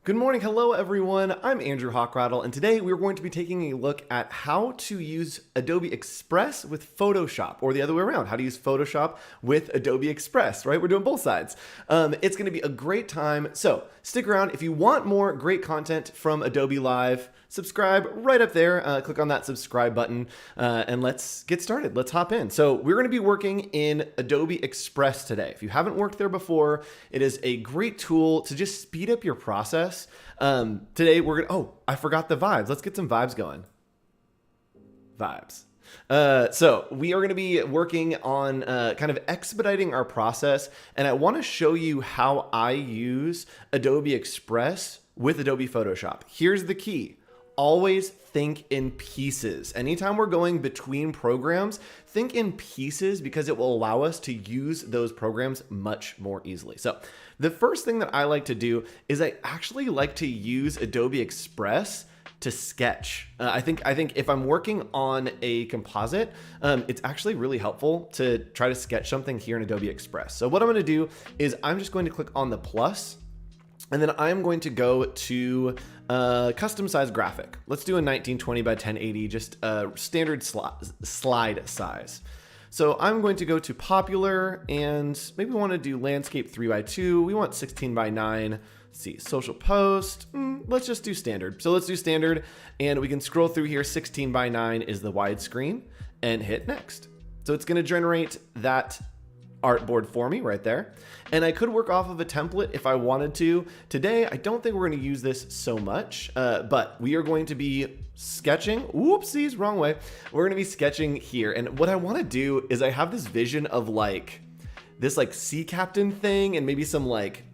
Good morning, hello everyone. I'm Andrew Hochradel, and today we're going to be taking a look at how to use Adobe Express with Photoshop, or the other way around, how to use Photoshop with Adobe Express, right? We're doing both sides. It's going to be a great time, so stick around. If you want more great content from Adobe Live, subscribe right up there. Click on that subscribe button, and let's get started. Let's hop in. So we're going to be working in Adobe Express today. If you haven't worked there before, it is a great tool to just speed up your process. Today we're gonna, I forgot the vibes. Let's get some vibes going. Vibes. So we are going to be working on kind of expediting our process, and I want to show you how I use Adobe Express with Adobe Photoshop. Here's the key. Always think in pieces. Anytime we're going between programs, think in pieces because it will allow us to use those programs much more easily. So the first thing that I like to do is I actually like to use Adobe Express to sketch. I think if I'm working on a composite, it's actually really helpful to try to sketch something here in Adobe Express. So what I'm going to do is I'm just going to click on the plus, and then I'm going to go to custom size graphic. Let's do a 1920 by 1080, just a standard slide size. So I'm going to go to popular, and maybe we want to do landscape 3x2. We want 16 by 9. Let's see, social post. Let's just do standard. So let's do standard, and we can scroll through here. 16 by 9 is the widescreen, and hit next. So it's going to generate that artboard for me right there. And I could work off of a template if I wanted to. Today, I don't think we're going to use this so much, but we are going to be sketching. Whoopsies, wrong way. We're going to be sketching here. And what I want to do is I have this vision of this sea captain thing and maybe some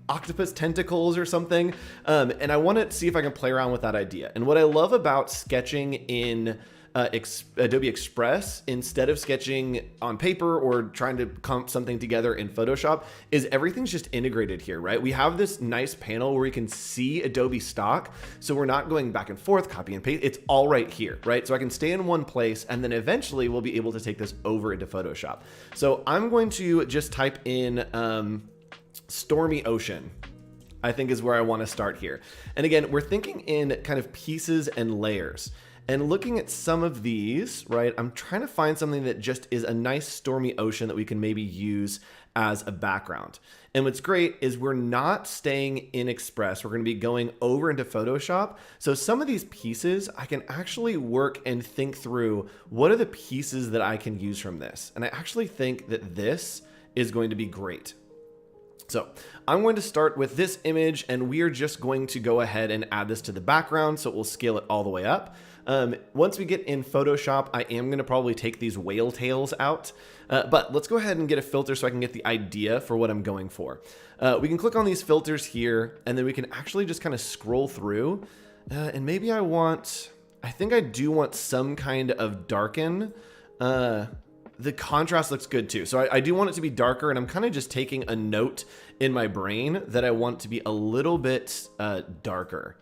octopus tentacles or something. And I want to see if I can play around with that idea. And what I love about sketching in Adobe Express instead of sketching on paper or trying to comp something together in Photoshop is everything's just integrated here, right? We have this nice panel where we can see Adobe Stock, so we're not going back and forth, copy and paste. It's all right here, right? So I can stay in one place, and then eventually we'll be able to take this over into Photoshop. So I'm going to just type in stormy ocean, I think is where I want to start here. And again, we're thinking in kind of pieces and layers. And looking at some of these, right, I'm trying to find something that just is a nice stormy ocean that we can maybe use as a background. And what's great is we're not staying in Express. We're going to be going over into Photoshop. So some of these pieces, I can actually work and think through what are the pieces that I can use from this. And I actually think that this is going to be great. So I'm going to start with this image, and we are just going to go ahead and add this to the background. So we'll scale it all the way up. Once we get in Photoshop, I am going to probably take these whale tails out, but let's go ahead and get a filter so I can get the idea for what I'm going for. We can click on these filters here, and then we can actually just kind of scroll through, and maybe I think I do want some kind of darken. The contrast looks good too. So I do want it to be darker, and I'm kind of just taking a note in my brain that I want to be a little bit darker.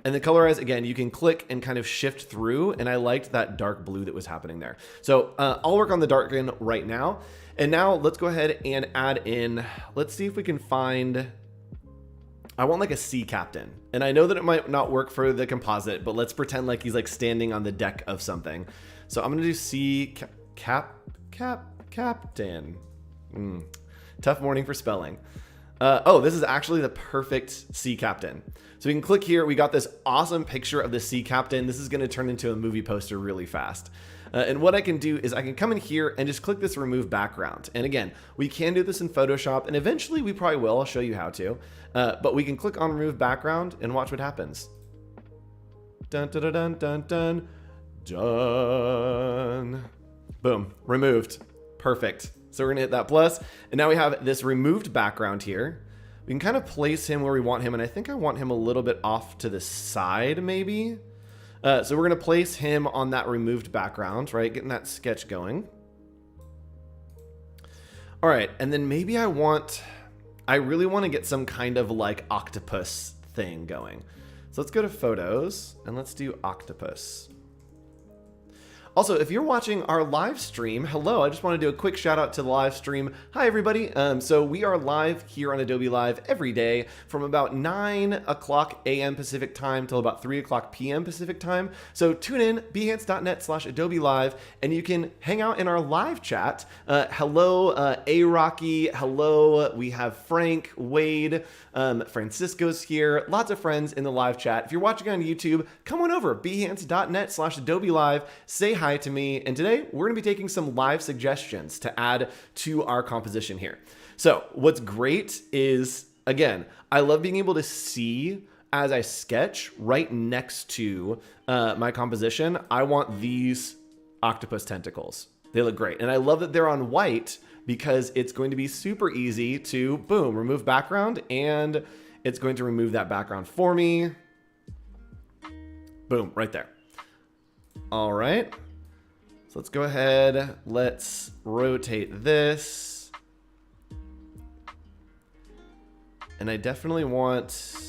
And the colorize, again, you can click and kind of shift through, and I liked that dark blue that was happening there. So I'll work on the darken right now. And now let's go ahead and add in, let's see if we can find, I want a sea captain. And I know that it might not work for the composite, but let's pretend like he's standing on the deck of something. So I'm gonna do sea captain. Tough morning for spelling. This is actually the perfect sea captain. So we can click here. We got this awesome picture of the sea captain. This is going to turn into a movie poster really fast. And what I can do is I can come in here and just click this remove background. And again, we can do this in Photoshop, and eventually we probably will. I'll show you how to. But we can click on remove background and watch what happens. Dun, dun, dun, dun, dun, dun. Boom, removed. Perfect. So we're gonna hit that plus, and now we have this removed background here. We can kind of place him where we want him, and I think I want him a little bit off to the side, maybe. So we're gonna place him on that removed background, right? Getting that sketch going. All right, and then maybe I really want to get some kind of octopus thing going. So let's go to photos, and let's do octopus. Also, if you're watching our live stream, hello, I just want to do a quick shout out to the live stream. Hi, everybody. So we are live here on Adobe Live every day from about 9 o'clock a.m. Pacific time till about 3 o'clock p.m. Pacific time. So tune in, behance.net/Adobe Live, and you can hang out in our live chat. Hello, A-Rocky. Hello, we have Frank, Wade, Francisco's here. Lots of friends in the live chat. If you're watching on YouTube, come on over, behance.net/Adobe Live. Say hi to me. And today we're going to be taking some live suggestions to add to our composition here. So what's great is, again, I love being able to see as I sketch right next to my composition. I want these octopus tentacles. They look great. And I love that they're on white because it's going to be super easy to, boom, remove background, and it's going to remove that background for me. Boom, right there. All right. So let's go ahead. Let's rotate this. And I definitely want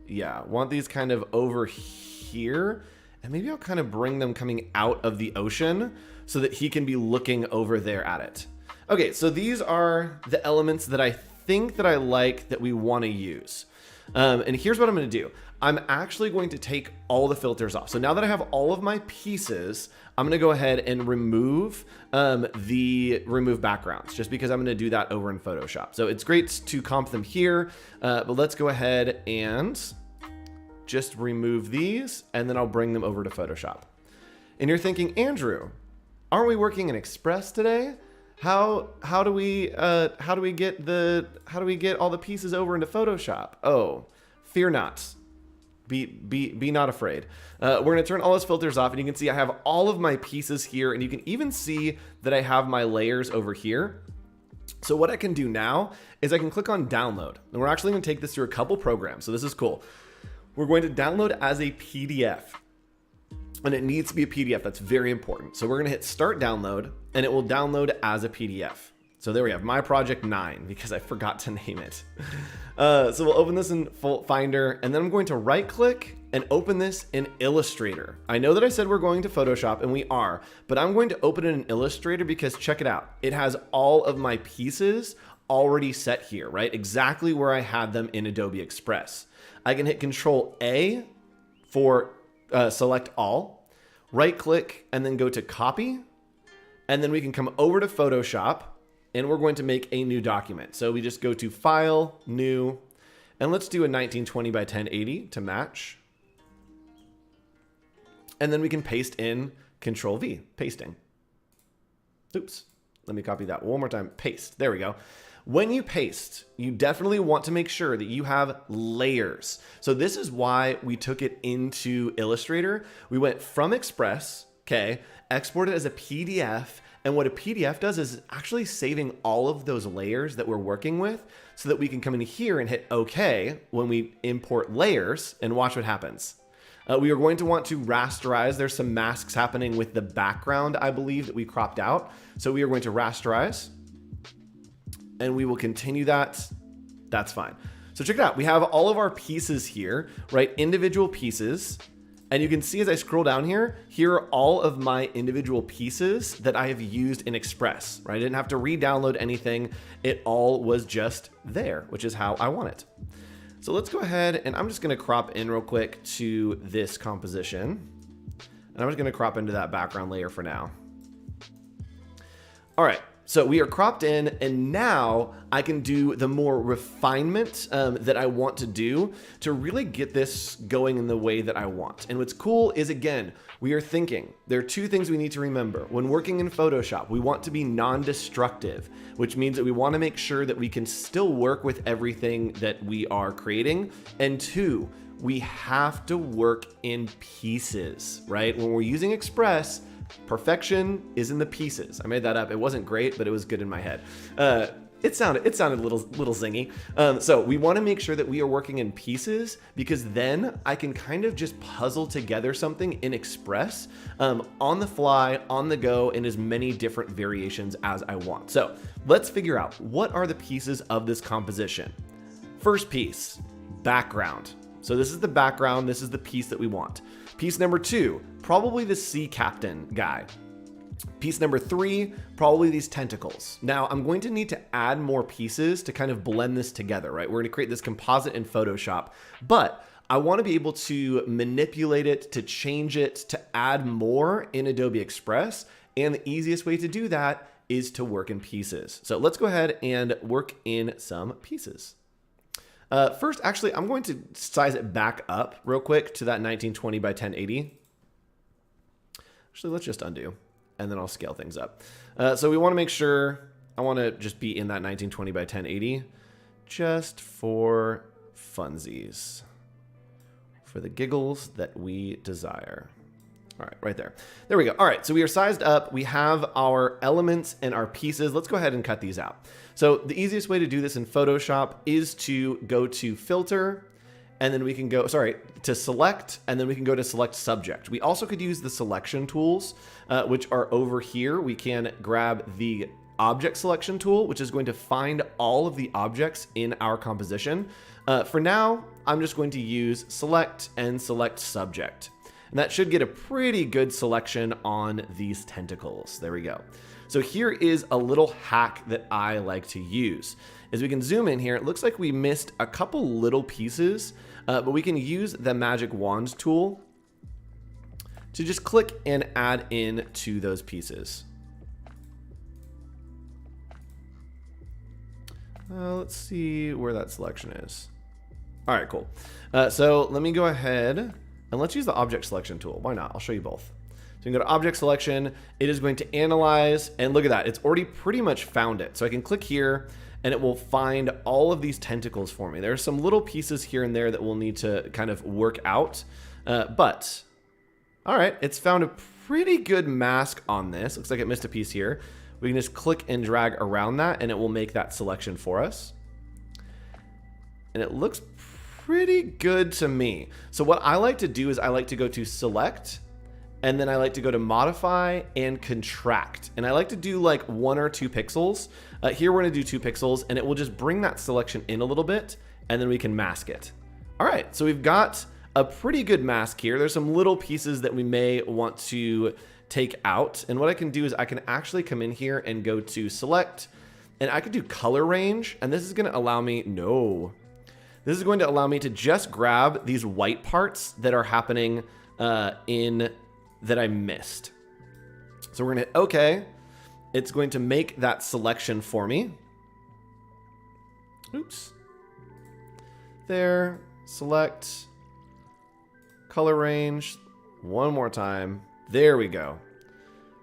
these kind of over here. And maybe I'll kind of bring them coming out of the ocean so that he can be looking over there at it. Okay, so these are the elements that I think that I like that we want to use. And here's what I'm going to do. I'm actually going to take all the filters off. So now that I have all of my pieces, I'm going to go ahead and remove remove backgrounds, just because I'm going to do that over in Photoshop. So it's great to comp them here, but let's go ahead and just remove these, and then I'll bring them over to Photoshop. And you're thinking, Andrew, aren't we working in Express today? How do we get all the pieces over into Photoshop? Oh, fear not. Be not afraid. We're going to turn all those filters off, and you can see I have all of my pieces here, and you can even see that I have my layers over here. So what I can do now is I can click on download, and we're actually going to take this through a couple programs. So this is cool. We're going to download as a PDF. And it needs to be a PDF. That's very important. So we're going to hit start download, and it will download as a PDF. So there we have my project 9 because I forgot to name it. So we'll open this in Finder, and then I'm going to right click and open this in Illustrator. I know that I said we're going to Photoshop, and we are, but I'm going to open it in Illustrator because check it out. It has all of my pieces already set here, right? Exactly where I had them in Adobe Express. I can hit Control A for select all, right click, and then go to copy. And then we can come over to Photoshop, and we're going to make a new document. So we just go to File, New, and let's do a 1920 by 1080 to match. And then we can paste in Control V, pasting. Oops, let me copy that one more time, paste, there we go. When you paste, you definitely want to make sure that you have layers. So this is why we took it into Illustrator. We went from Express, okay, export it as a PDF. And what a PDF does is actually saving all of those layers that we're working with so that we can come in here and hit OK when we import layers, and watch what happens. We are going to want to rasterize. There's some masks happening with the background, I believe, that we cropped out. So we are going to rasterize. And we will continue that. That's fine. So check it out. We have all of our pieces here, right? Individual pieces. And you can see as I scroll down here, here are all of my individual pieces that I have used in Express, right? I didn't have to re-download anything. It all was just there, which is how I want it. So let's go ahead, and I'm just going to crop in real quick to this composition. And I'm just going to crop into that background layer for now. All right. So we are cropped in, and now I can do the more refinement that I want to do to really get this going in the way that I want. And what's cool is, again, we are thinking, there are two things we need to remember. When working in Photoshop, we want to be non-destructive, which means that we want to make sure that we can still work with everything that we are creating. And two, we have to work in pieces, right? When we're using Express, perfection is in the pieces. I made that up. It wasn't great, but it was good in my head. It sounded a little zingy. So we want to make sure that we are working in pieces, because then I can kind of just puzzle together something in Express on the fly, on the go, in as many different variations as I want. So let's figure out, what are the pieces of this composition? First piece, background. So this is the background. This is the piece that we want. Piece number 2, probably the sea captain guy. Piece number 3, probably these tentacles. Now I'm going to need to add more pieces to kind of blend this together, right? We're going to create this composite in Photoshop, but I want to be able to manipulate it, to change it, to add more in Adobe Express. And the easiest way to do that is to work in pieces. So let's go ahead and work in some pieces. First, actually, I'm going to size it back up real quick to that 1920 by 1080. Actually, let's just undo, and then I'll scale things up. So we want to make sure, I want to just be in that 1920 by 1080, just for funsies, for the giggles that we desire. All right, right there. There we go. All right, so we are sized up. We have our elements and our pieces. Let's go ahead and cut these out. So the easiest way to do this in Photoshop is to go to Filter, and then we can go, to Select, and then we can go to Select Subject. We also could use the selection tools, which are over here. We can grab the Object Selection tool, which is going to find all of the objects in our composition. For now, I'm just going to use Select and Select Subject. And that should get a pretty good selection on these tentacles. There we go. So here is a little hack that I like to use. As we can zoom in here, it looks like we missed a couple little pieces, but we can use the magic wand tool to just click and add in to those pieces. Let's see where that selection is. All right, cool. So let me go ahead and let's use the object selection tool. Why not? I'll show you both. So you can go to object selection. It is going to analyze, and look at that. It's already pretty much found it. So I can click here and it will find all of these tentacles for me. There are some little pieces here and there that we'll need to kind of work out. But all right, it's found a pretty good mask on this. Looks like it missed a piece here. We can just click and drag around that and it will make that selection for us. And it looks pretty good to me. So what I like to do is I like to go to Select, and then I like to go to Modify and Contract. And I like to do like 1 or 2 pixels. Here we're gonna do 2 pixels, and it will just bring that selection in a little bit, and then we can mask it. All right, so we've got a pretty good mask here. There's some little pieces that we may want to take out. And what I can do is I can actually come in here and go to Select, and I could do Color Range, and this is gonna allow me, this is going to allow me to just grab these white parts that are happening that I missed. So we're gonna hit OK. It's going to make that selection for me. Oops. There, select, color range, one more time. There we go.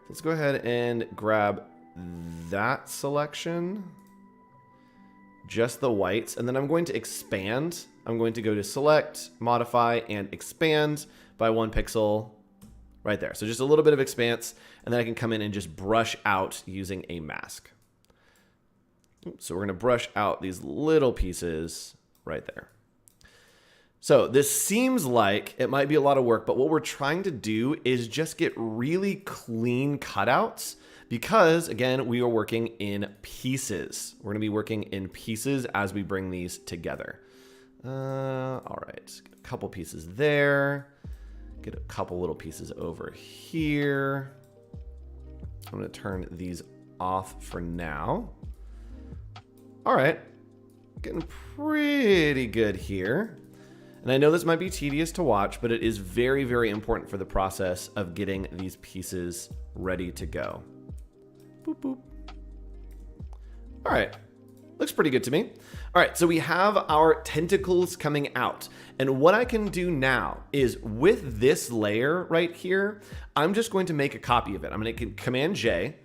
Let's go ahead and grab that selection. Just the whites, and then I'm going to expand. I'm going to go to Select, Modify, and Expand by 1 pixel right there. So just a little bit of expanse, and then I can come in and just brush out using a mask. So we're going to brush out these little pieces right there. So this seems like it might be a lot of work, but what we're trying to do is just get really clean cutouts. Because, again, we are working in pieces. We're going to be working in pieces as we bring these together. All right, get a couple pieces there. Get a couple little pieces over here. I'm going to turn these off for now. All right, getting pretty good here. And I know this might be tedious to watch, but it is very, very important for the process of getting these pieces ready to go. Boop, boop. All right, looks pretty good to me. All right, so we have our tentacles coming out. And what I can do now is with this layer right here, I'm just going to make a copy of it. I'm going to Command J,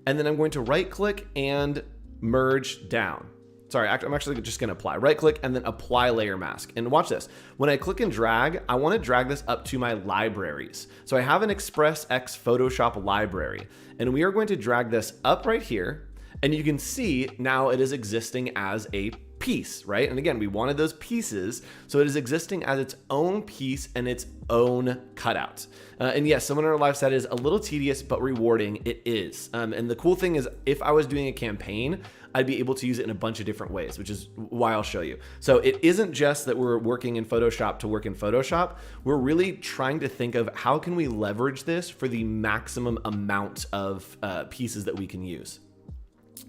and then I'm going to right click and merge down. Sorry, I'm actually just going to apply. Right click and then apply layer mask. And watch this. When I click and drag, I want to drag this up to my libraries. So I have an Express X Photoshop library, and we are going to drag this up right here. And you can see now it is existing as a piece, right? And again, we wanted those pieces, so it is existing as its own piece and its own cutout. And yes, someone in our live said it is a little tedious, but rewarding. It is. And the cool thing is, if I was doing a campaign, I'd be able to use it in a bunch of different ways, which is why I'll show you. So it isn't just that we're working in Photoshop to work in Photoshop. We're really trying to think of how can we leverage this for the maximum amount of pieces that we can use.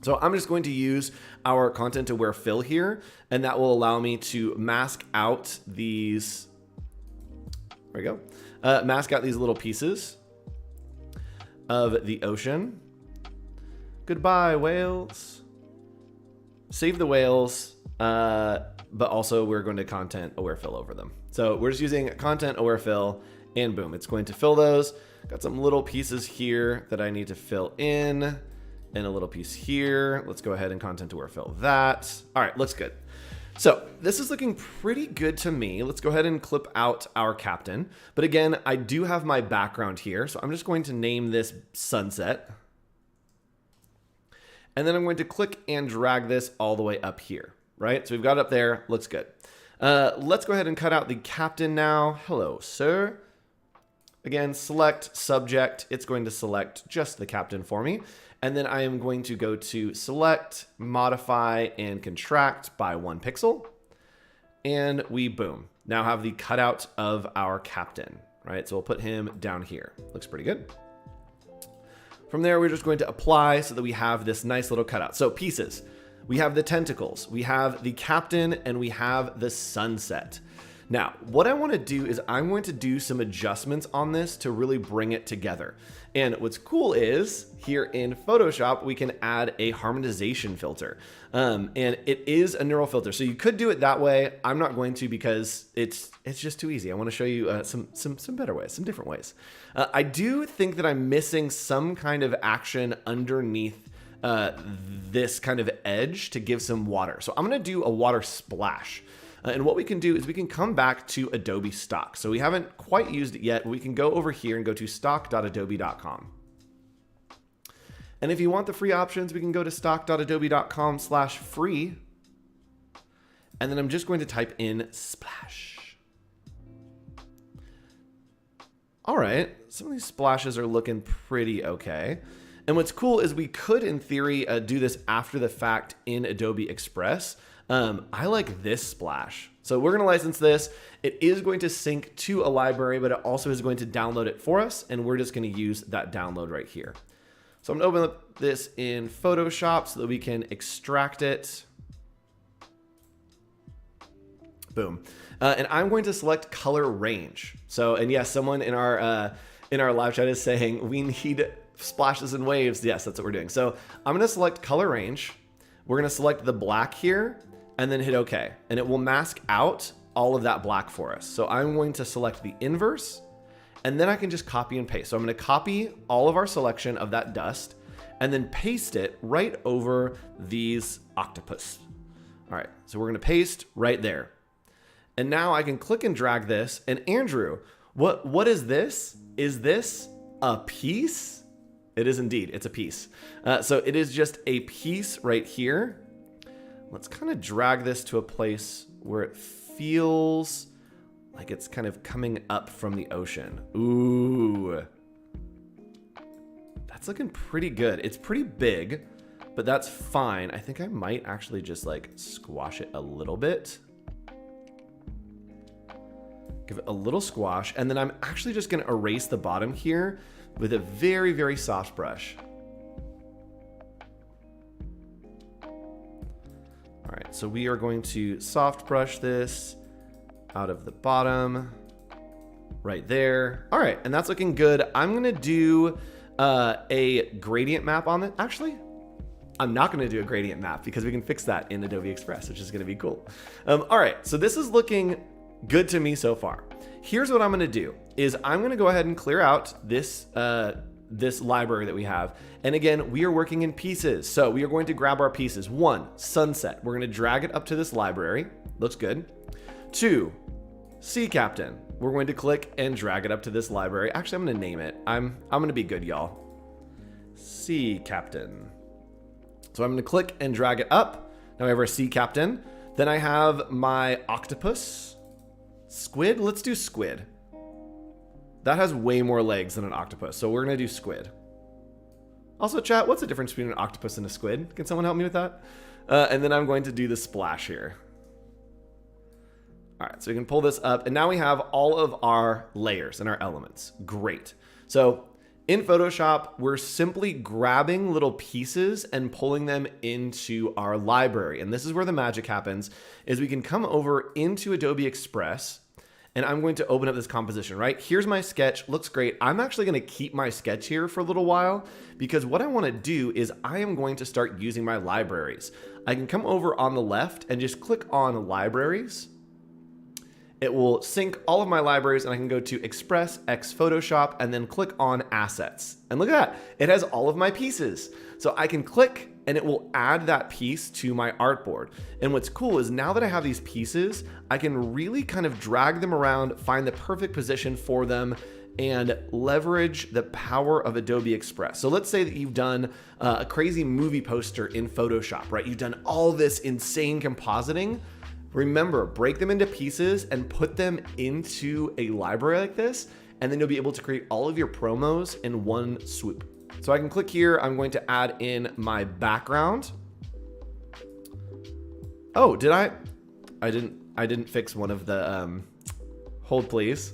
So I'm just going to use our content aware fill here, and that will allow me to mask out these, there we go, mask out these little pieces of the ocean. Goodbye, whales. Save the whales, but also we're going to content aware fill over them. So we're just using content aware fill, and boom, it's going to fill those. Got some little pieces here that I need to fill in, and a little piece here. Let's go ahead and content aware fill that. All right, looks good. So this is looking pretty good to me. Let's go ahead and clip out our captain. But again, I do have my background here, so I'm just going to name this sunset. And then I'm going to click and drag this all the way up here, right? So we've got it up there, looks good. Let's go ahead and cut out the captain now. Hello, sir. Again, select subject. It's going to select just the captain for me. And then I am going to go to select, modify, and contract by 1 pixel. And we, boom, now have the cutout of our captain, right? So we'll put him down here. Looks pretty good. From there, we're just going to apply so that we have this nice little cutout. So pieces, we have the tentacles, we have the captain, and we have the sunset. Now, what I want to do is I'm going to do some adjustments on this to really bring it together. And what's cool is here in Photoshop, we can add a harmonization filter. And it is a neural filter. So you could do it that way. I'm not going to because it's just too easy. I want to show you some better ways, some different ways. I do think that I'm missing some kind of action underneath this kind of edge to give some water. So I'm going to do a water splash. And what we can do is we can come back to Adobe Stock. So we haven't quite used it yet, but we can go over here and go to stock.adobe.com. And if you want the free options, we can go to stock.adobe.com/free. And then I'm just going to type in splash. All right, some of these splashes are looking pretty okay. And what's cool is we could, in theory, do this after the fact in Adobe Express. I like this splash. So we're going to license this. It is going to sync to a library, but it also is going to download it for us. And we're just going to use that download right here. So I'm going to open up this in Photoshop so that we can extract it. Boom. And I'm going to select color range. So, and yes, someone in our live chat is saying we need splashes and waves. Yes, that's what we're doing. So I'm going to select color range. We're going to select the black here and then hit OK. And it will mask out all of that black for us. So I'm going to select the inverse, and then I can just copy and paste. So I'm going to copy all of our selection of that dust and then paste it right over these octopus. All right, so we're going to paste right there. And now I can click and drag this. And Andrew, what is this? Is this a piece? It is indeed, it's a piece. So it is just a piece right here. Let's kind of drag this to a place where it feels like it's kind of coming up from the ocean. Ooh. That's looking pretty good. It's pretty big, but that's fine. I think I might actually just like squash it a little bit. Give it a little squash. And then I'm actually just gonna erase the bottom here with a very, very soft brush. All right, so we are going to soft brush this out of the bottom right there. All right, and that's looking good. I'm gonna do a gradient map on it. Actually, I'm not gonna do a gradient map because we can fix that in Adobe Express, which is gonna be cool. All right, so this is looking good to me so far. Here's what I'm gonna do is I'm gonna go ahead and clear out this this library that we have. And again, we are working in pieces. So we are going to grab our pieces. 1, sunset. We're gonna drag it up to this library. Looks good. 2, sea captain. We're going to click and drag it up to this library. Actually, I'm gonna name it. I'm gonna be good, y'all. Sea captain. So I'm gonna click and drag it up. Now we have our sea captain. Then I have my octopus. Squid? Let's do squid. That has way more legs than an octopus, so we're gonna do squid. Also, chat, what's the difference between an octopus and a squid? Can someone help me with that? And then I'm going to do the splash here. All right, so we can pull this up, and now we have all of our layers and our elements. Great. So in Photoshop, we're simply grabbing little pieces and pulling them into our library. And this is where the magic happens, is we can come over into Adobe Express, and I'm going to open up this composition, right? Here's my sketch, looks great. I'm actually gonna keep my sketch here for a little while because what I wanna do is I am going to start using my libraries. I can come over on the left and just click on libraries. It will sync all of my libraries and I can go to Express, X Photoshop, and then click on Assets. And look at that, it has all of my pieces. So I can click and it will add that piece to my artboard. And what's cool is now that I have these pieces, I can really kind of drag them around, find the perfect position for them, and leverage the power of Adobe Express. So let's say that you've done a crazy movie poster in Photoshop, right? You've done all this insane compositing. Remember, break them into pieces and put them into a library like this, and then you'll be able to create all of your promos in one swoop. So I can click here, I'm going to add in my background. Oh, did I didn't fix one of the, hold please.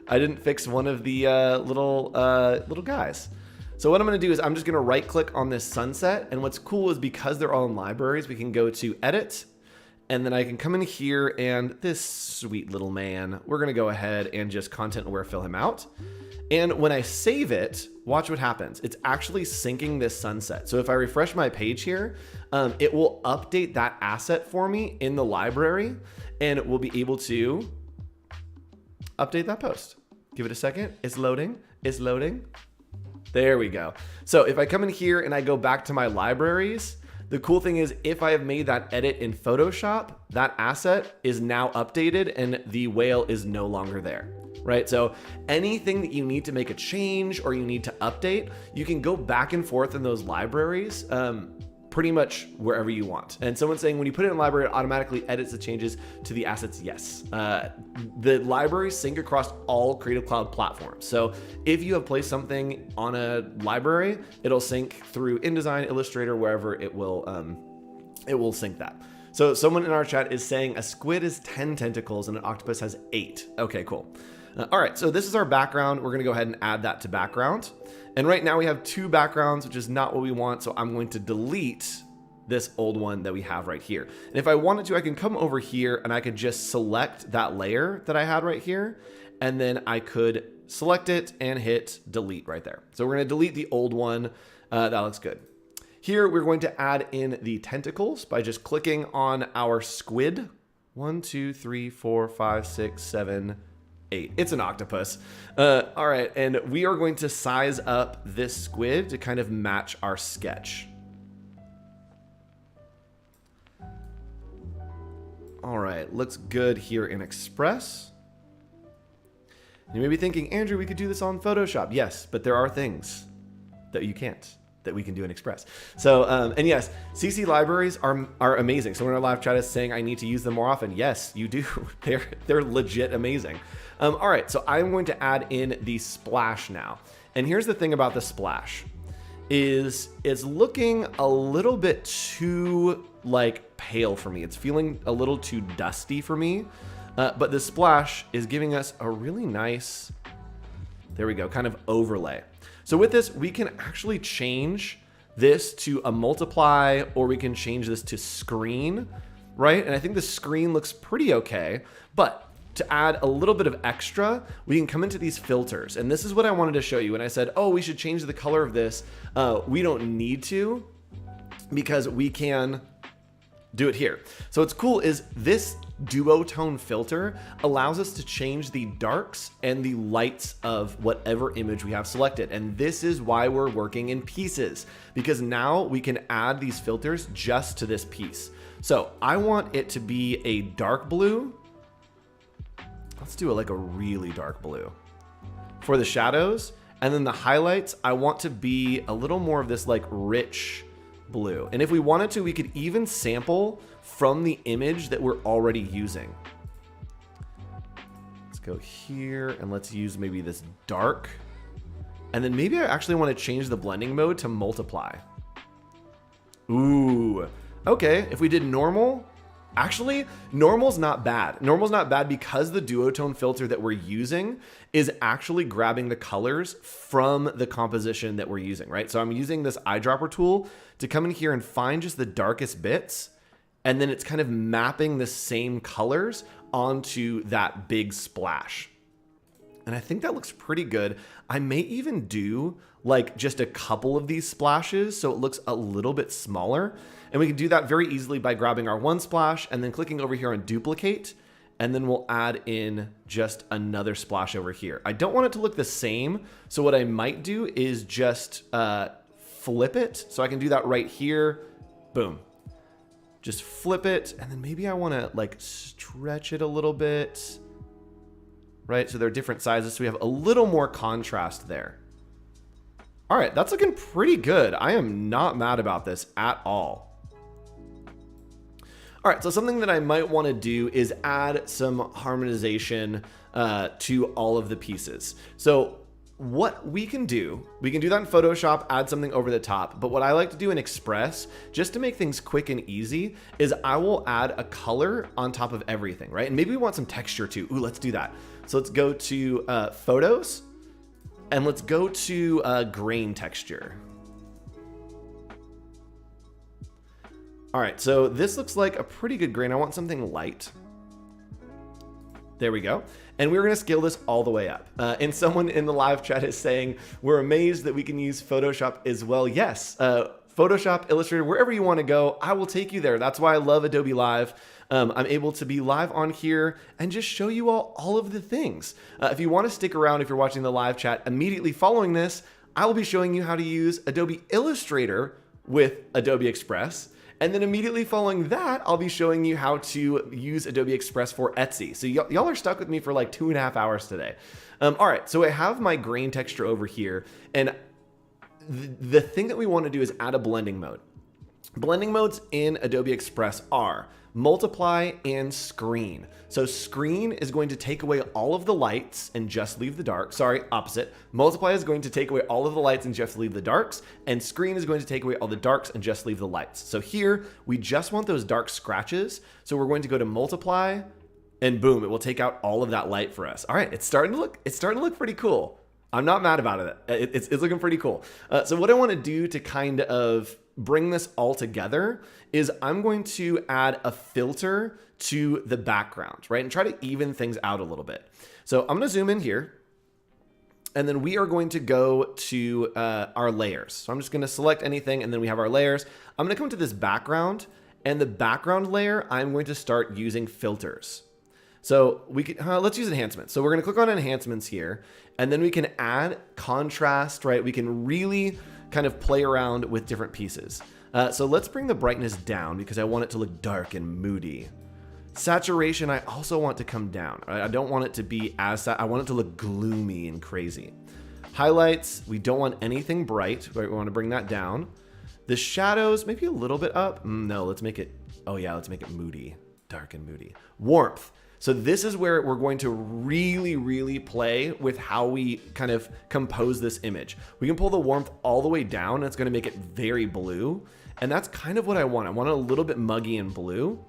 I didn't fix one of the little guys. So what I'm gonna do is I'm just gonna right click on this sunset, and what's cool is because they're all in libraries, we can go to edit, and then I can come in here and this sweet little man, we're gonna go ahead and just content aware fill him out. And when I save it, watch what happens. It's actually syncing this sunset. So if I refresh my page here, it will update that asset for me in the library, and we'll be able to update that post. Give it a second, it's loading, it's loading. There we go. So if I come in here and I go back to my libraries, the cool thing is if I have made that edit in Photoshop, that asset is now updated and the whale is no longer there, right? So anything that you need to make a change or you need to update, you can go back and forth in those libraries pretty much wherever you want. And someone's saying when you put it in a library, it automatically edits the changes to the assets. Yes. The libraries sync across all Creative Cloud platforms. So if you have placed something on a library, it'll sync through InDesign, Illustrator, wherever it will sync that. So someone in our chat is saying a squid is 10 tentacles and an octopus has 8. Okay, cool. All right, so this is our background. We're gonna go ahead and add that to background. And right now we have 2 backgrounds, which is not what we want. So I'm going to delete this old one that we have right here. And if I wanted to, I can come over here and I could just select that layer that I had right here. And then I could select it and hit delete right there. So we're gonna delete the old one. That looks good. Here, we're going to add in the tentacles by just clicking on our squid. 1, 2, 3, 4, 5, 6, 7, 8. It's an octopus. All right, and we are going to size up this squid to kind of match our sketch. All right, looks good here in Express. You may be thinking, Andrew, we could do this on Photoshop. Yes, but there are things that you can't, that we can do in Express. So, and yes, CC libraries are amazing. Someone in our live chat is saying I need to use them more often. Yes, you do. They're legit amazing. All right, so I'm going to add in the splash now. And here's the thing about the splash is it's looking a little bit too like pale for me. It's feeling a little too dusty for me. But the splash is giving us a really nice, there we go, kind of overlay. So with this, we can actually change this to a multiply, or we can change this to screen, right? And I think the screen looks pretty okay, but to add a little bit of extra, we can come into these filters. And this is what I wanted to show you. When I said, oh, we should change the color of this, we don't need to, because we can do it here. So what's cool is this duotone filter allows us to change the darks and the lights of whatever image we have selected. And this is why we're working in pieces, because now we can add these filters just to this piece. So I want it to be a dark blue. Let's do it like a really dark blue for the shadows. And then the highlights, I want to be a little more of this like rich, blue. And if we wanted to, we could even sample from the image that we're already using. Let's go here and let's use maybe this dark. And then maybe I actually want to change the blending mode to multiply. Ooh, okay. If we did normal, actually, normal's not bad. Normal's not bad because the duotone filter that we're using is actually grabbing the colors from the composition that we're using, right? So I'm using this eyedropper tool to come in here and find just the darkest bits, and then it's kind of mapping the same colors onto that big splash. And I think that looks pretty good. I may even do like just a couple of these splashes so it looks a little bit smaller. And we can do that very easily by grabbing our one splash and then clicking over here on duplicate. And then we'll add in just another splash over here. I don't want it to look the same. So what I might do is just flip it. So I can do that right here. Boom. Just flip it. And then maybe I want to like stretch it a little bit. Right, so they're different sizes, so we have a little more contrast there. All right, that's looking pretty good. I am not mad about this at all. All right, so something that I might want to do is add some harmonization to all of the pieces. So what we can do that in Photoshop, add something over the top. But what I like to do in Express, just to make things quick and easy, is I will add a color on top of everything, right? And maybe we want some texture too. Ooh, let's do that. So let's go to Photos, and let's go to grain texture. All right, so this looks like a pretty good grain. I want something light. There we go. And we're going to scale this all the way up. And someone in the live chat is saying, we're amazed that we can use Photoshop as well. Yes, Photoshop, Illustrator, wherever you want to go, I will take you there. That's why I love Adobe Live. I'm able to be live on here and just show you all of the things. If you want to stick around, if you're watching the live chat, immediately following this, I will be showing you how to use Adobe Illustrator with Adobe Express. And then immediately following that, I'll be showing you how to use Adobe Express for Etsy. So y'all are stuck with me for like 2.5 hours today. All right, so I have my grain texture over here. And the thing that we want to do is add a blending mode. Blending modes in Adobe Express are multiply and screen. So screen is going to take away all of the lights and just leave the dark. Sorry, opposite. Multiply is going to take away all of the lights and just leave the darks. And screen is going to take away all the darks and just leave the lights. So here, we just want those dark scratches. So we're going to go to multiply and boom, it will take out all of that light for us. All right, it's starting to look pretty cool. I'm not mad about it. It's looking pretty cool. So what I want to do to kind of bring this all together is I'm going to add a filter to the background, right? And try to even things out a little bit. So I'm going to zoom in here. And then we are going to go to our layers. So I'm just going to select anything and then we have our layers. I'm going to come to this background, and the background layer, I'm going to start using filters. So we can, let's use enhancements. So we're going to click on enhancements here, and then we can add contrast, right? We can really kind of play around with different pieces. So let's bring the brightness down because I want it to look dark and moody. Saturation, I also want to come down. Right? I don't want it to be I want it to look gloomy and crazy. Highlights, we don't want anything bright, right? We want to bring that down. The shadows, maybe a little bit up. No, let's make it, oh yeah, let's make it moody, dark and moody. Warmth. So this is where we're going to really, really play with how we kind of compose this image. We can pull the warmth all the way down, and it's going to make it very blue. And that's kind of what I want. I want it a little bit muggy and blue.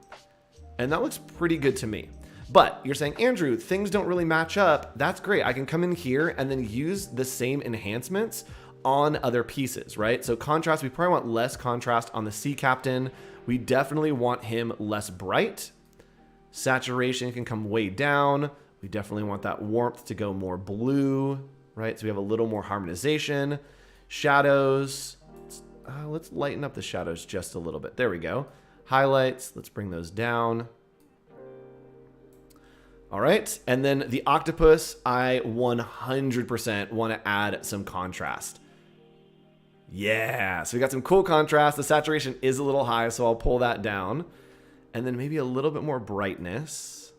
And that looks pretty good to me. But you're saying, Andrew, things don't really match up. That's great. I can come in here and then use the same enhancements on other pieces, right? So contrast, we probably want less contrast on the sea captain. We definitely want him less bright. Saturation can come way down. We definitely want that warmth to go more blue, right? So we have a little more harmonization. Shadows, let's lighten up the shadows just a little bit. There we go. Highlights, let's bring those down. All right, and then the octopus, I 100% want to add some contrast. Yeah, so we got some cool contrast. The saturation is a little high, so I'll pull that down. And then maybe a little bit more brightness.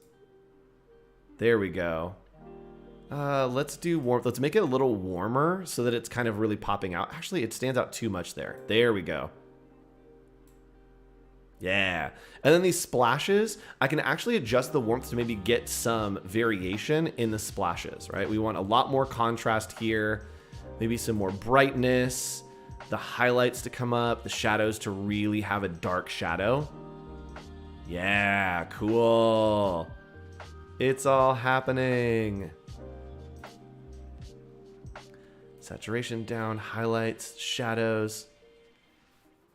There we go. Let's do warmth. Let's make it a little warmer so that it's kind of really popping out. Actually, it stands out too much there. There we go. Yeah. And then these splashes, I can actually adjust the warmth to maybe get some variation in the splashes, right? We want a lot more contrast here, maybe some more brightness, the highlights to come up, the shadows to really have a dark shadow. Yeah, cool. It's all happening. Saturation down, highlights, shadows.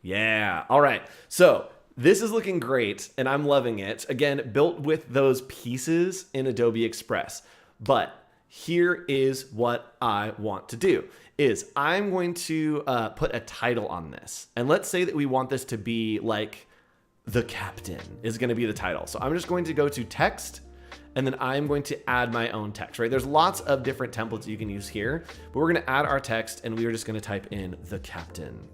Yeah. All right. So this is looking great and I'm loving it. Again, built with those pieces in Adobe Express. But here is what I want to do is I'm going to put a title on this. And let's say that we want this to be like the captain is going to be the title. So I'm just going to go to text and then I'm going to add my own text, right? There's lots of different templates you can use here, but we're going to add our text and we are just going to type in the captain.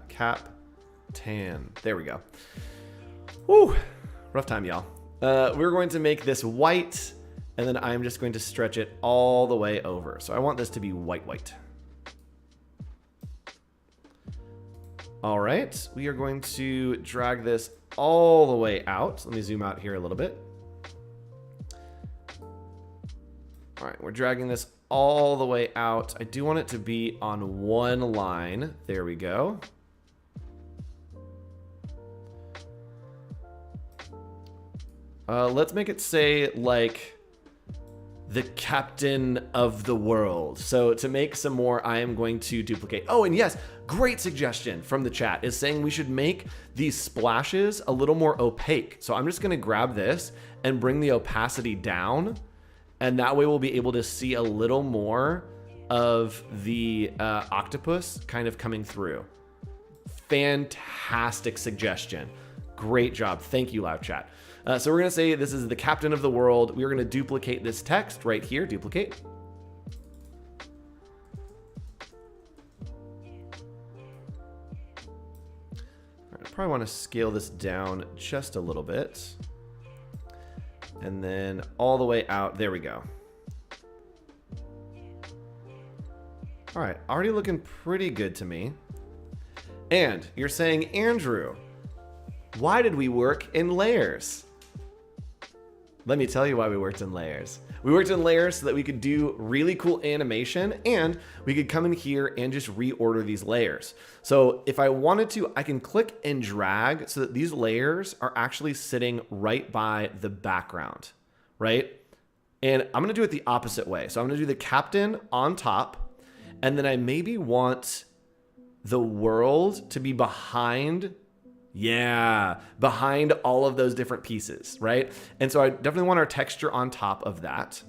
Captain. There we go. Woo, rough time, y'all. We're going to make this white, and then I'm just going to stretch it all the way over. So I want this to be white, white. All right, we are going to drag this all the way out. Let me zoom out here a little bit. All right, we're dragging this all the way out. I do want it to be on one line. There we go. Let's make it say like the captain of the world. So to make some more, I am going to duplicate. Oh, and yes, great suggestion from the chat is saying we should make these splashes a little more opaque. So I'm just going to grab this and bring the opacity down. And that way we'll be able to see a little more of the octopus kind of coming through. Fantastic suggestion. Great job. Thank you, live chat. So we're going to say this is the captain of the world. We're going to duplicate this text right here. Duplicate. All right, I probably want to scale this down just a little bit. And then all the way out. There we go. All right, already looking pretty good to me. And you're saying, Andrew, why did we work in layers? Let me tell you why we worked in layers. We worked in layers so that we could do really cool animation and we could come in here and just reorder these layers. So if I wanted to, I can click and drag so that these layers are actually sitting right by the background, right? And I'm gonna do it the opposite way. So I'm gonna do the captain on top, and then I maybe want the world to be behind. Yeah, behind all of those different pieces, right? And so I definitely want our texture on top of that.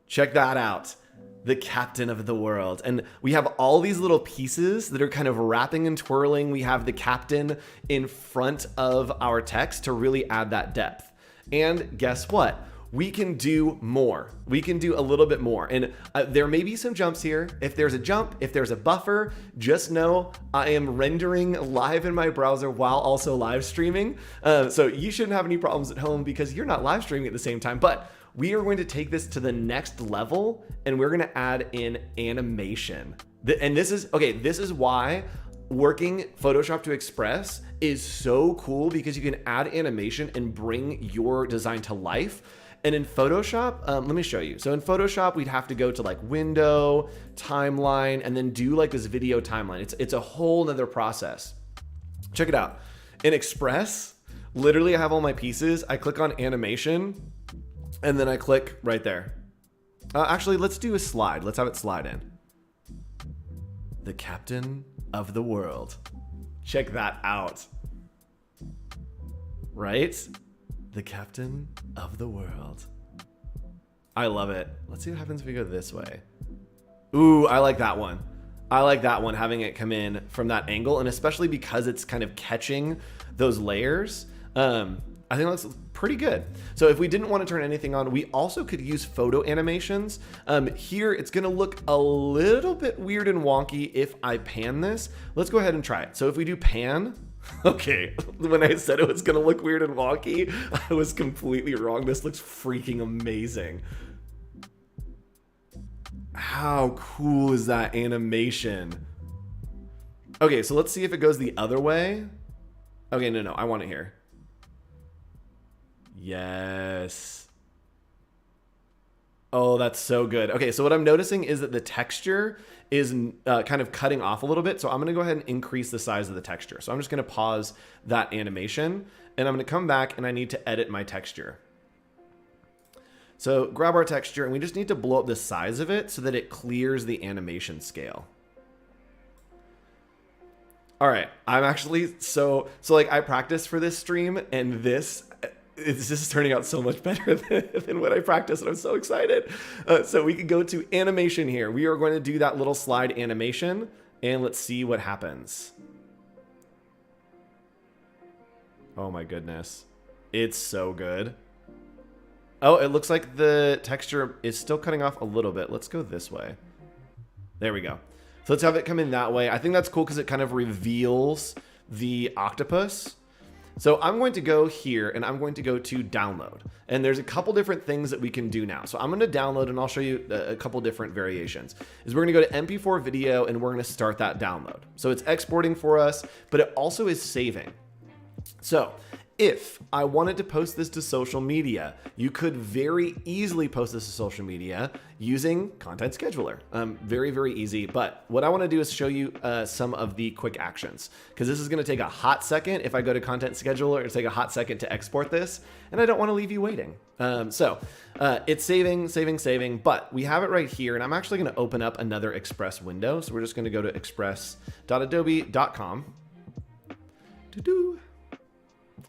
Check that out. The captain of the world. And we have all these little pieces that are kind of wrapping and twirling. We have the captain in front of our text to really add that depth. And guess what? We can do more. We can do a little bit more. And there may be some jumps here. If there's a jump, if there's a buffer, just know I am rendering live in my browser while also live streaming. So you shouldn't have any problems at home because you're not live streaming at the same time. But we are going to take this to the next level and we're going to add in animation. And this is, okay, this is why working Photoshop to Express is so cool because you can add animation and bring your design to life. And in Photoshop, let me show you. So in Photoshop, we'd have to go to like window, timeline, and then do like this video timeline. It's a whole nother process. Check it out. In Express, literally I have all my pieces. I click on animation and then I click right there. Actually, let's do a slide. Let's have it slide in. The captain of the world. Check that out. Right? The captain of the world. I love it. Let's see what happens if we go this way. Ooh, I like that one. I like that one, having it come in from that angle, and especially because it's kind of catching those layers. I think that's pretty good. So if we didn't want to turn anything on, we also could use photo animations. Here, it's gonna look a little bit weird and wonky if I pan this. Let's go ahead and try it. So if we do pan, okay, when I said it was gonna look weird and wonky, I was completely wrong. This looks freaking amazing. How cool is that animation? Okay, so let's see if it goes the other way. Okay, no, I want it here. Yes. Oh, that's so good. Okay, so what I'm noticing is that the texture is kind of cutting off a little bit. So I'm going to go ahead and increase the size of the texture. So I'm just going to pause that animation and I'm going to come back and I need to edit my texture. So grab our texture and we just need to blow up the size of it so that it clears the animation scale. All right, I'm actually so like I practiced for this stream and this is turning out so much better than what I practiced, and I'm so excited. So we can go to animation here. We are going to do that little slide animation, and let's see what happens. Oh my goodness. It's so good. Oh, it looks like the texture is still cutting off a little bit. Let's go this way. There we go. So let's have it come in that way. I think that's cool because it kind of reveals the octopus. So I'm going to go here and I'm going to go to download. And there's a couple different things that we can do now. So I'm going to download and I'll show you a couple different variations. We're going to go to MP4 video and we're going to start that download. So it's exporting for us, but it also is saving. So if I wanted to post this to social media, you could very easily post this to social media using Content Scheduler. Very, very easy. But what I want to do is show you some of the quick actions, because this is going to take a hot second. If I go to Content Scheduler, it'll take a hot second to export this, and I don't want to leave you waiting. It's saving, but we have it right here, and I'm actually going to open up another Express window. So we're just going to go to express.adobe.com.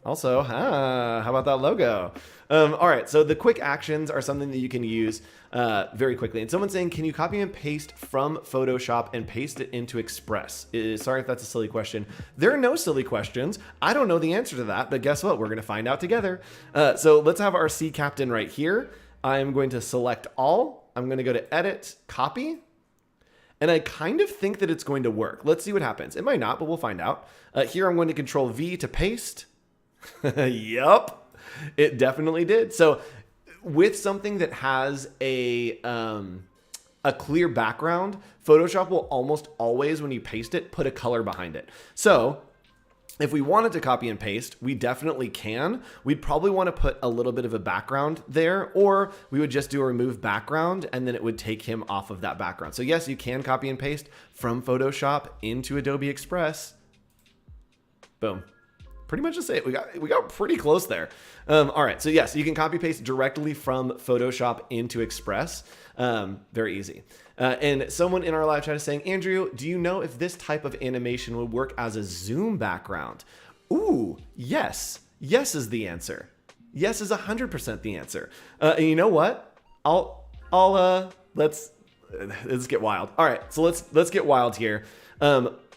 Also, how about that logo? All right, so the quick actions are something that you can use very quickly. And someone's saying, can you copy and paste from Photoshop and paste it into Express? Sorry if that's a silly question. There are no silly questions. I don't know the answer to that, but guess what? We're gonna find out together. So let's have our Sea Captain right here. I'm going to select all. I'm gonna go to Edit, Copy. And I kind of think that it's going to work. Let's see what happens. It might not, but we'll find out. Here I'm going to Control V to paste. Yup, it definitely did. So with something that has a clear background, Photoshop will almost always, when you paste it, put a color behind it. So if we wanted to copy and paste, we definitely can. We'd probably want to put a little bit of a background there, or we would just do a remove background and then it would take him off of that background. So yes, you can copy and paste from Photoshop into Adobe Express. Boom. Pretty much the same. We got pretty close there. All right, so yes, you can copy paste directly from Photoshop into Express. Very easy. And someone in our live chat is saying, Andrew, do you know if this type of animation would work as a zoom background? Ooh, yes. Yes is the answer. Yes is 100% the answer. And you know what? Let's get wild. All right, so let's get wild here.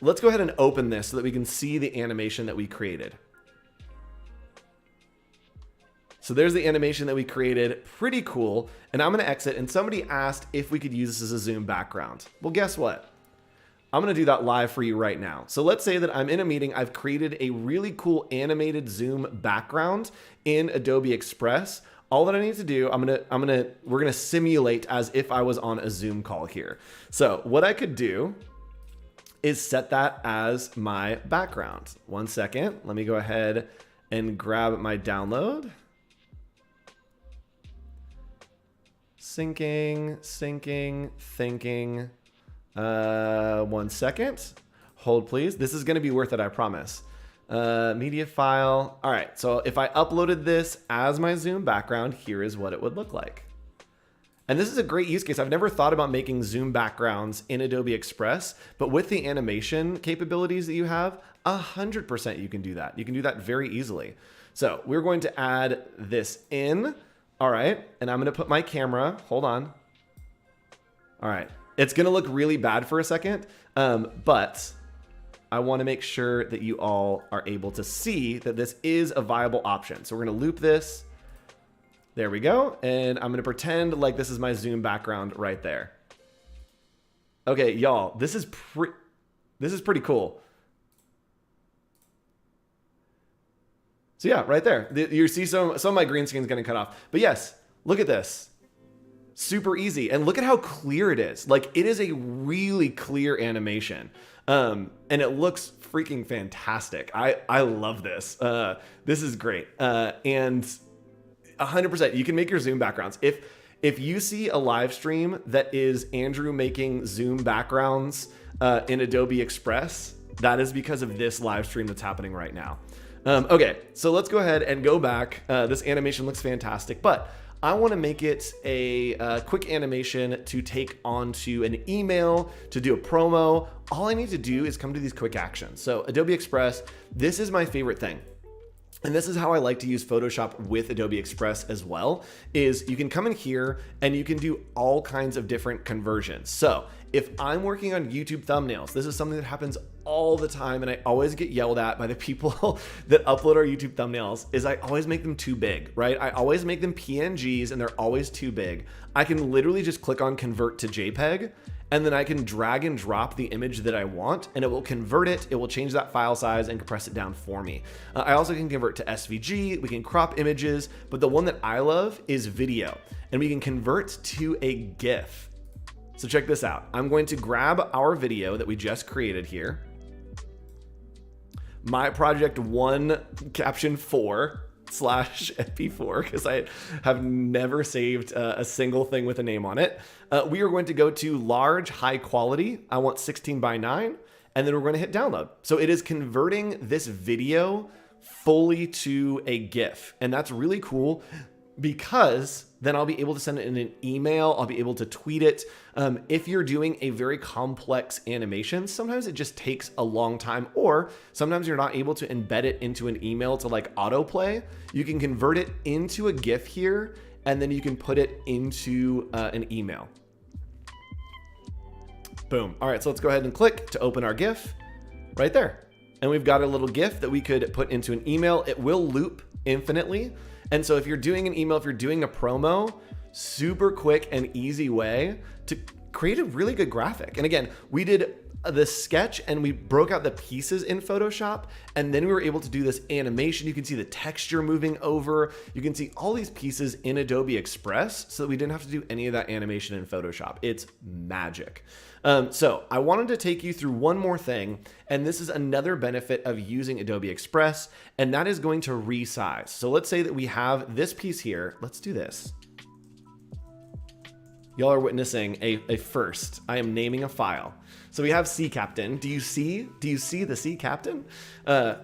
Let's go ahead and open this so that we can see the animation that we created. So there's the animation that we created. Pretty cool. And I'm going to exit. And somebody asked if we could use this as a zoom background. Well, guess what? I'm going to do that live for you right now. So let's say that I'm in a meeting. I've created a really cool animated zoom background in Adobe Express. All that I need to do, we're going to simulate as if I was on a Zoom call here. So what I could do is set that as my background. 1 second. Let me go ahead and grab my download. Syncing. 1 second. Hold, please. This is going to be worth it, I promise. Media file. All right. So if I uploaded this as my Zoom background, here is what it would look like. And this is a great use case. I've never thought about making zoom backgrounds in Adobe Express, but with the animation capabilities that you have, 100% you can do that. You can do that very easily. So we're going to add this in. All right. And I'm going to put my camera. Hold on. All right. It's going to look really bad for a second, but I want to make sure that you all are able to see that this is a viable option. So we're going to loop this. There we go. And I'm going to pretend like this is my Zoom background right there. Okay, y'all, this is pretty cool. So yeah, right there. You see some of my green screen is getting cut off. But yes, look at this. Super easy. And look at how clear it is. Like, it is a really clear animation. And it looks freaking fantastic. I love this. This is great. And 100%, you can make your Zoom backgrounds. If you see a live stream that is Andrew making Zoom backgrounds in Adobe Express, that is because of this live stream that's happening right now. Okay, so let's go ahead and go back. This animation looks fantastic, but I want to make it a quick animation to take onto an email, to do a promo. All I need to do is come to these quick actions. So Adobe Express, this is my favorite thing. And this is how I like to use Photoshop with Adobe Express as well, is you can come in here and you can do all kinds of different conversions. So if I'm working on YouTube thumbnails, this is something that happens all the time and I always get yelled at by the people that upload our YouTube thumbnails, is I always make them too big, right? I always make them PNGs and they're always too big. I can literally just click on convert to JPEG, and then I can drag and drop the image that I want and it will convert it. It will change that file size and compress it down for me. I also can convert to SVG, we can crop images, but the one that I love is video, and we can convert to a GIF. So check this out. I'm going to grab our video that we just created here. My project 1 caption 4 /MP4, because I have never saved a single thing with a name on it. We are going to go to large, high quality. I want 16:9, and then we're going to hit download. So it is converting this video fully to a GIF, and that's really cool because then I'll be able to send it in an email. I'll be able to tweet it. If you're doing a very complex animation, sometimes it just takes a long time, or sometimes you're not able to embed it into an email to like autoplay. You can convert it into a GIF here, and then you can put it into an email. Boom. All right, so let's go ahead and click to open our GIF right there. And we've got a little GIF that we could put into an email. It will loop infinitely. And so if you're doing an email, if you're doing a promo, super quick and easy way to create a really good graphic. And again, we did the sketch and we broke out the pieces in Photoshop, and then we were able to do this animation. You can see the texture moving over. You can see all these pieces in Adobe Express so that we didn't have to do any of that animation in Photoshop. It's magic. So I wanted to take you through one more thing, and this is another benefit of using Adobe Express, and that is going to resize. So let's say that we have this piece here. Let's do this. Y'all are witnessing a first. I am naming a file. So we have Sea Captain. Do you see the Sea Captain?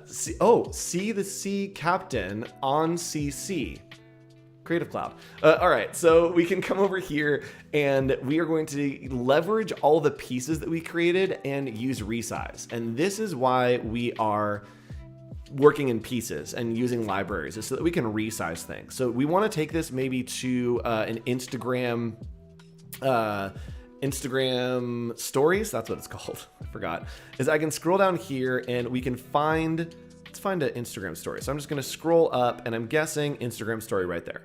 See the Sea Captain on CC. Creative Cloud. All right, so we can come over here and we are going to leverage all the pieces that we created and use resize. And this is why we are working in pieces and using libraries, is so that we can resize things. So we want to take this maybe to an Instagram stories. That's what it's called. I forgot. Is I can scroll down here and we can find, let's find an Instagram story. So I'm just going to scroll up and I'm guessing Instagram story right there.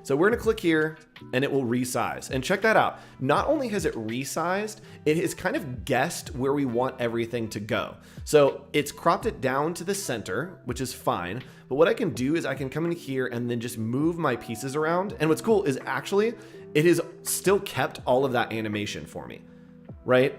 So we're going to click here and it will resize, and check that out. Not only has it resized, it has kind of guessed where we want everything to go. So it's cropped it down to the center, which is fine. But what I can do is I can come in here and then just move my pieces around. And what's cool is actually it has still kept all of that animation for me, right?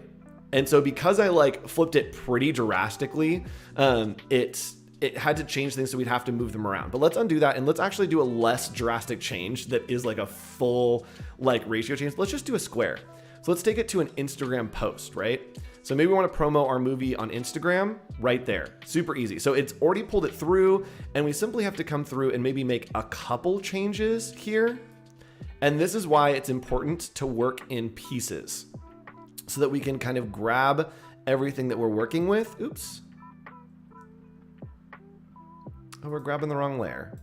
And so because I like flipped it pretty drastically, it had to change things, so we'd have to move them around. But let's undo that and let's actually do a less drastic change that is like a full like ratio change. Let's just do a square. So let's take it to an Instagram post, right? So maybe we want to promo our movie on Instagram right there. Super easy. So it's already pulled it through, and we simply have to come through and maybe make a couple changes here. And this is why it's important to work in pieces so that we can kind of grab everything that we're working with. Oops. Oh, we're grabbing the wrong layer.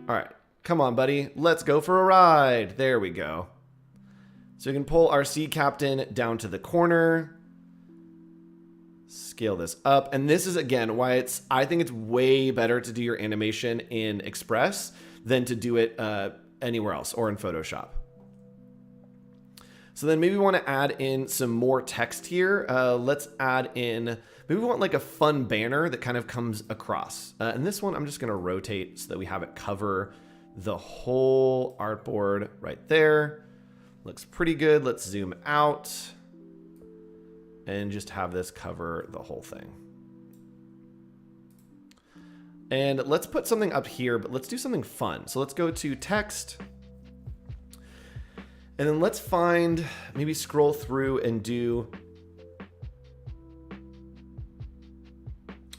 All right, come on, buddy. Let's go for a ride. There we go. So we can pull our Sea Captain down to the corner. Scale this up. And this is, again, why I think it's way better to do your animation in Express than to do it anywhere else or in Photoshop. So then maybe we want to add in some more text here. Let's add in, maybe we want like a fun banner that kind of comes across. And this one, I'm just going to rotate so that we have it cover the whole artboard right there. Looks pretty good. Let's zoom out and just have this cover the whole thing. And let's put something up here, but let's do something fun. So let's go to text. And then let's find, maybe scroll through and do,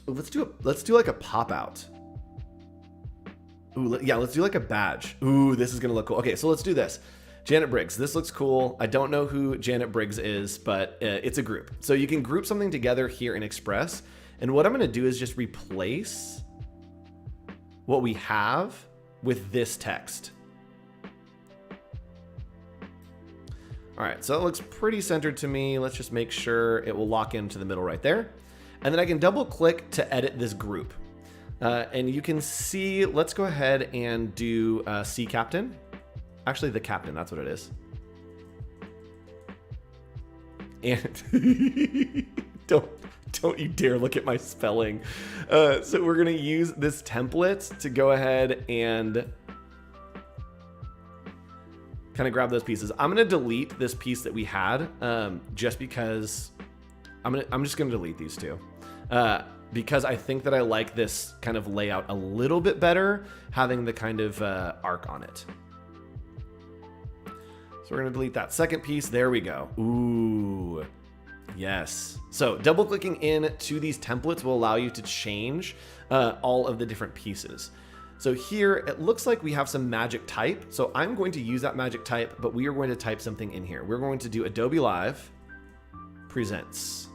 let's do like a pop out. Ooh, yeah, let's do like a badge. Ooh, this is gonna look cool. Okay, so let's do this. Janet Briggs, this looks cool. I don't know who Janet Briggs is, but it's a group. So you can group something together here in Express. And what I'm gonna do is just replace what we have with this text. All right, so it looks pretty centered to me. Let's just make sure it will lock into the middle right there. And then I can double click to edit this group. And you can see, let's go ahead and do C Captain. Actually, the captain, that's what it is. And don't you dare look at my spelling. So we're gonna use this template to go ahead and kind of grab those pieces. I'm gonna delete this piece that we had just because I'm just gonna delete these two because I think that I like this kind of layout a little bit better, having the kind of arc on it. So we're gonna delete that second piece. There we go. Ooh, yes. So double clicking in to these templates will allow you to change all of the different pieces. So here it looks like we have some magic type. So I'm going to use that magic type, but we are going to type something in here. We're going to do Adobe Live Presents.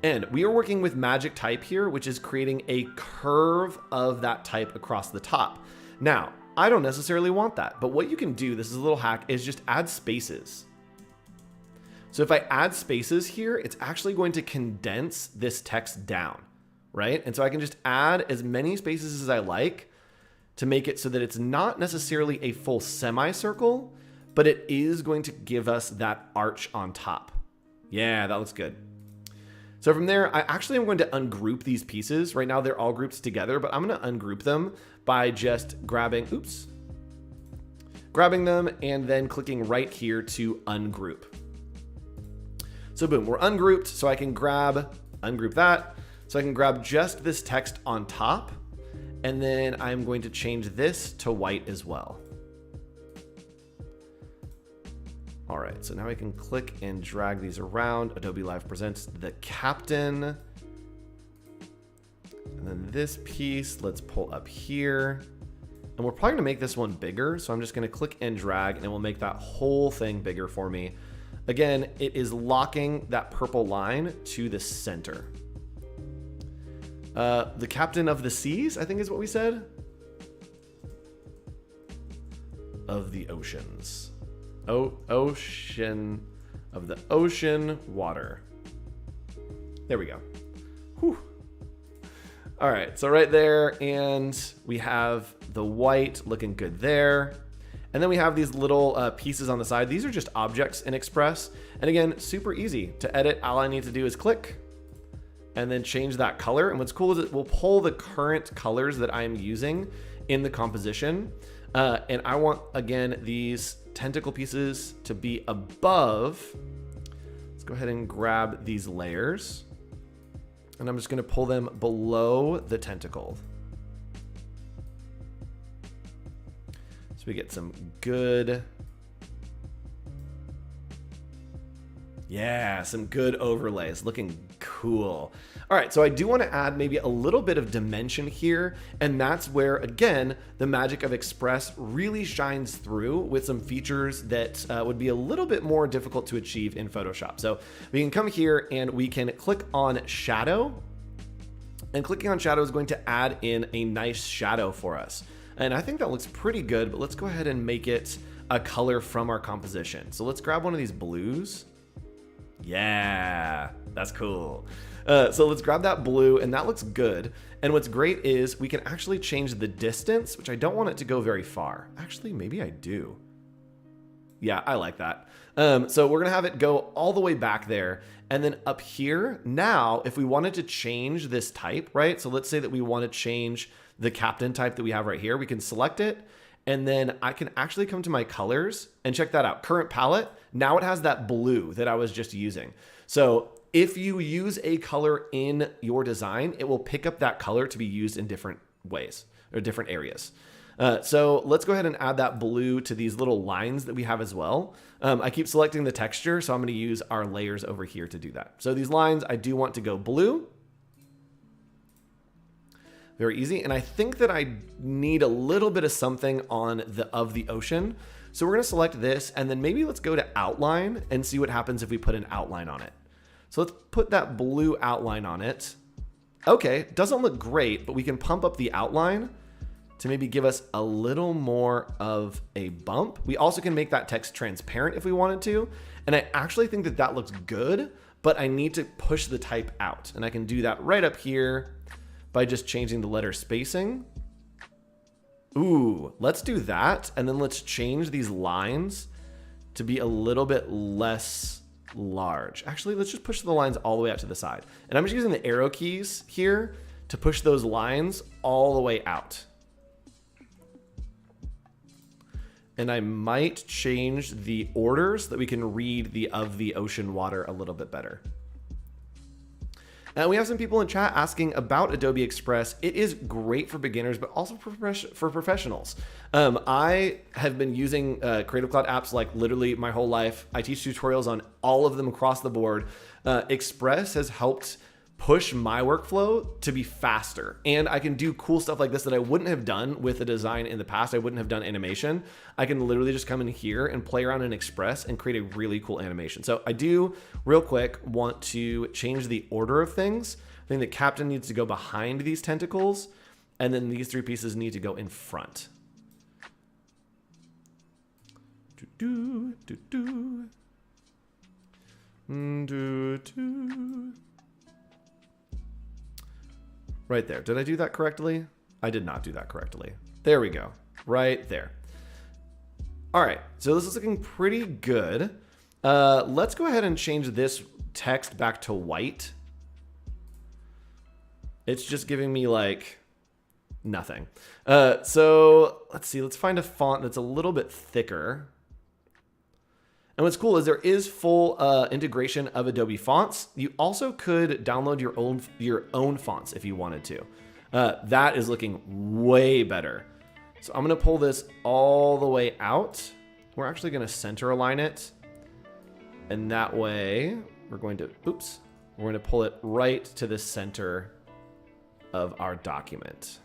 And we are working with magic type here, which is creating a curve of that type across the top. Now, I don't necessarily want that, but what you can do, this is a little hack, is just add spaces. So if I add spaces here, it's actually going to condense this text down, right? And so I can just add as many spaces as I like to make it so that it's not necessarily a full semicircle, but it is going to give us that arch on top. Yeah, that looks good. So from there, I actually am going to ungroup these pieces. Right now they're all grouped together, but I'm gonna ungroup them by just grabbing them and then clicking right here to ungroup. So boom, we're ungrouped, so I can ungroup that. So I can grab just this text on top, and then I'm going to change this to white as well. All right, so now I can click and drag these around. Adobe Live Presents the captain. And then this piece, let's pull up here. And we're probably gonna make this one bigger. So I'm just gonna click and drag and it will make that whole thing bigger for me. Again, it is locking that purple line to the center. The captain of the seas, I think is what we said. Of the oceans. Ocean of the ocean water. There we go. Whew. All right, so right there, and we have the white looking good there. And then we have these little pieces on the side. These are just objects in Express. And again, super easy to edit. All I need to do is click and then change that color. And what's cool is it will pull the current colors that I'm using in the composition. And I want, again, these tentacle pieces to be above. Let's go ahead and grab these layers. And I'm just gonna pull them below the tentacle. So we get some good, yeah, some good overlays, looking cool. All right, so I do want to add maybe a little bit of dimension here, and that's where, again, the magic of Express really shines through with some features that would be a little bit more difficult to achieve in Photoshop. So we can come here and we can click on shadow, and clicking on shadow is going to add in a nice shadow for us. And I think that looks pretty good, but let's go ahead and make it a color from our composition. So let's grab one of these blues. Yeah, that's cool. So let's grab that blue, and that looks good. And what's great is we can actually change the distance, which I don't want it to go very far. Actually, maybe I do. Yeah, I like that. So we're gonna have it go all the way back there. And then up here, now, if we wanted to change this type, right? So let's say that we want to change the captain type that we have right here. We can select it. And then I can actually come to my colors and check that out. Current palette, now it has that blue that I was just using. So if you use a color in your design, it will pick up that color to be used in different ways or different areas. So let's go ahead and add that blue to these little lines that we have as well. I keep selecting the texture, so I'm going to use our layers over here to do that. So these lines, I do want to go blue. Very easy. And I think that I need a little bit of something on the ocean. So we're going to select this, and then maybe let's go to outline and see what happens if we put an outline on it. So let's put that blue outline on it. Okay, doesn't look great, but we can pump up the outline to maybe give us a little more of a bump. We also can make that text transparent if we wanted to. And I actually think that that looks good, but I need to push the type out. And I can do that right up here by just changing the letter spacing. Ooh, let's do that. And then let's change these lines to be a little bit less large. Actually, let's just push the lines all the way out to the side. And I'm just using the arrow keys here to push those lines all the way out. And I might change the order so that we can read the of the ocean water a little bit better. And we have some people in chat asking about Adobe Express. It is great for beginners, but also for professionals. I have been using Creative Cloud apps like literally my whole life. I teach tutorials on all of them across the board. Express has helped push my workflow to be faster. And I can do cool stuff like this that I wouldn't have done with a design in the past. I wouldn't have done animation. I can literally just come in here and play around in Express and create a really cool animation. So I do, real quick, want to change the order of things. I think the captain needs to go behind these tentacles, and then these three pieces need to go in front. Right there. Did I do that correctly? I did not do that correctly. There we go. Right there. All right. So this is looking pretty good. Let's go ahead and change this text back to white. It's just giving me like nothing. So let's see. Let's find a font that's a little bit thicker. And what's cool is there is full integration of Adobe fonts. You also could download your own fonts if you wanted to. That is looking way better. So I'm going to pull this all the way out. We're actually going to center align it. And that way we're going to, we're going to pull it right to the center of our document.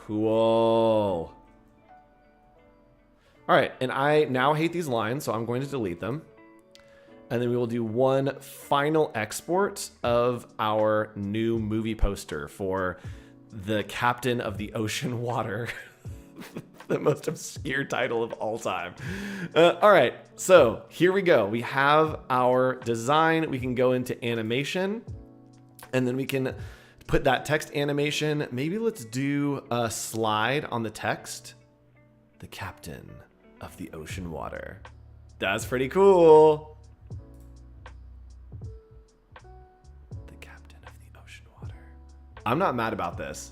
Cool. All right, and I now hate these lines, so I'm going to delete them. And then we will do one final export of our new movie poster for the Captain of the Ocean Water. The most obscure title of all time. All right, so here we go. We have our design. We can go into animation, and then we can put that text animation. Maybe let's do a slide on the text. The Captain of the Ocean Water. That's pretty cool. The Captain of the Ocean Water. I'm not mad about this.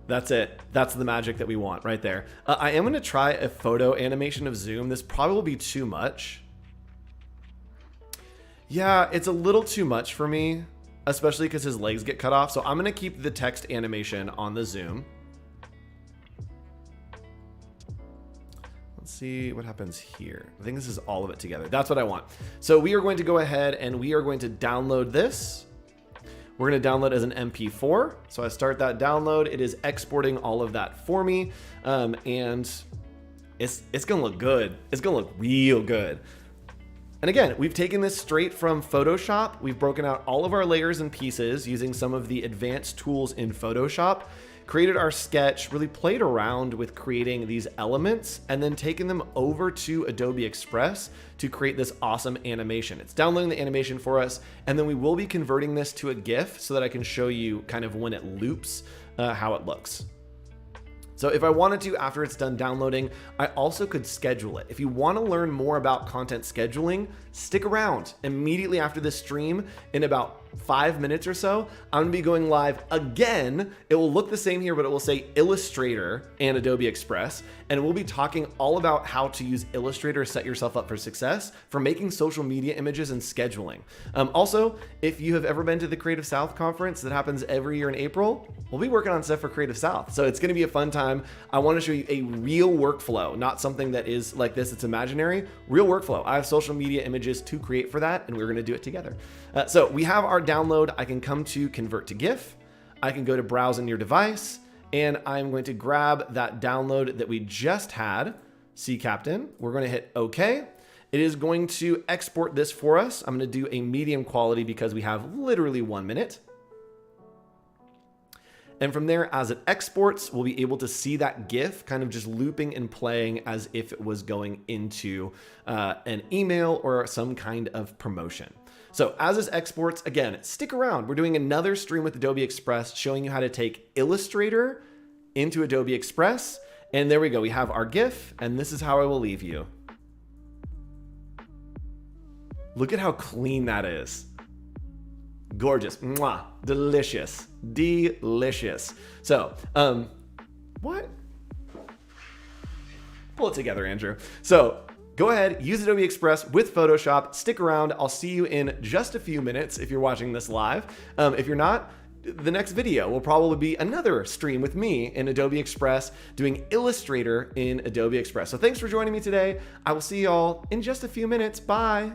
That's it. That's the magic that we want right there. I am going to try a photo animation of Zoom. This probably will be too much. Yeah, it's a little too much for me, especially because his legs get cut off. So I'm going to keep the text animation on the Zoom. Let's see what happens here. I think this is all of it together. That's what I want. So we are going to go ahead and we are going to download this. We're going to download as an MP4. So I start that download. It is exporting all of that for me. And it's going to look good. It's going to look real good. And again, we've taken this straight from Photoshop. We've broken out all of our layers and pieces using some of the advanced tools in Photoshop. created our sketch, really played around with creating these elements, and then taken them over to Adobe Express to create this awesome animation. It's downloading the animation for us, and then we will be converting this to a GIF so that I can show you kind of when it loops, how it looks. So if I wanted to, after it's done downloading, I also could schedule it. If you want to learn more about content scheduling, stick around. Immediately after this stream, in about 5 minutes or so, I'm gonna be going live again. It will look the same here, but it will say Illustrator and Adobe Express. And we'll be talking all about how to use Illustrator to set yourself up for success for making social media images and scheduling. Also, if you have ever been to the Creative South conference that happens every year in April, we'll be working on stuff for Creative South. So it's gonna be a fun time. I wanna show you a real workflow, not something that is like this, it's imaginary, real workflow. I have social media images to create for that, and we're gonna do it together. So we have our download. I can come to convert to GIF. I can go to browse on your device, and I'm going to grab that download that we just had, Sea Captain. We're going to hit OK. It is going to export this for us. I'm going to do a medium quality because we have literally 1 minute. And from there, as it exports, we'll be able to see that GIF kind of just looping and playing as if it was going into an email or some kind of promotion. So as this exports, again, stick around. We're doing another stream with Adobe Express showing you how to take Illustrator into Adobe Express. And there we go. We have our GIF, and this is how I will leave you. Look at how clean that is. Gorgeous. Mwah. Delicious. Delicious. So, what? Pull it together, Andrew. So, go ahead, use Adobe Express with Photoshop. Stick around. I'll see you in just a few minutes if you're watching this live. If you're not, the next video will probably be another stream with me in Adobe Express doing Illustrator in Adobe Express. So thanks for joining me today. I will see y'all in just a few minutes. Bye.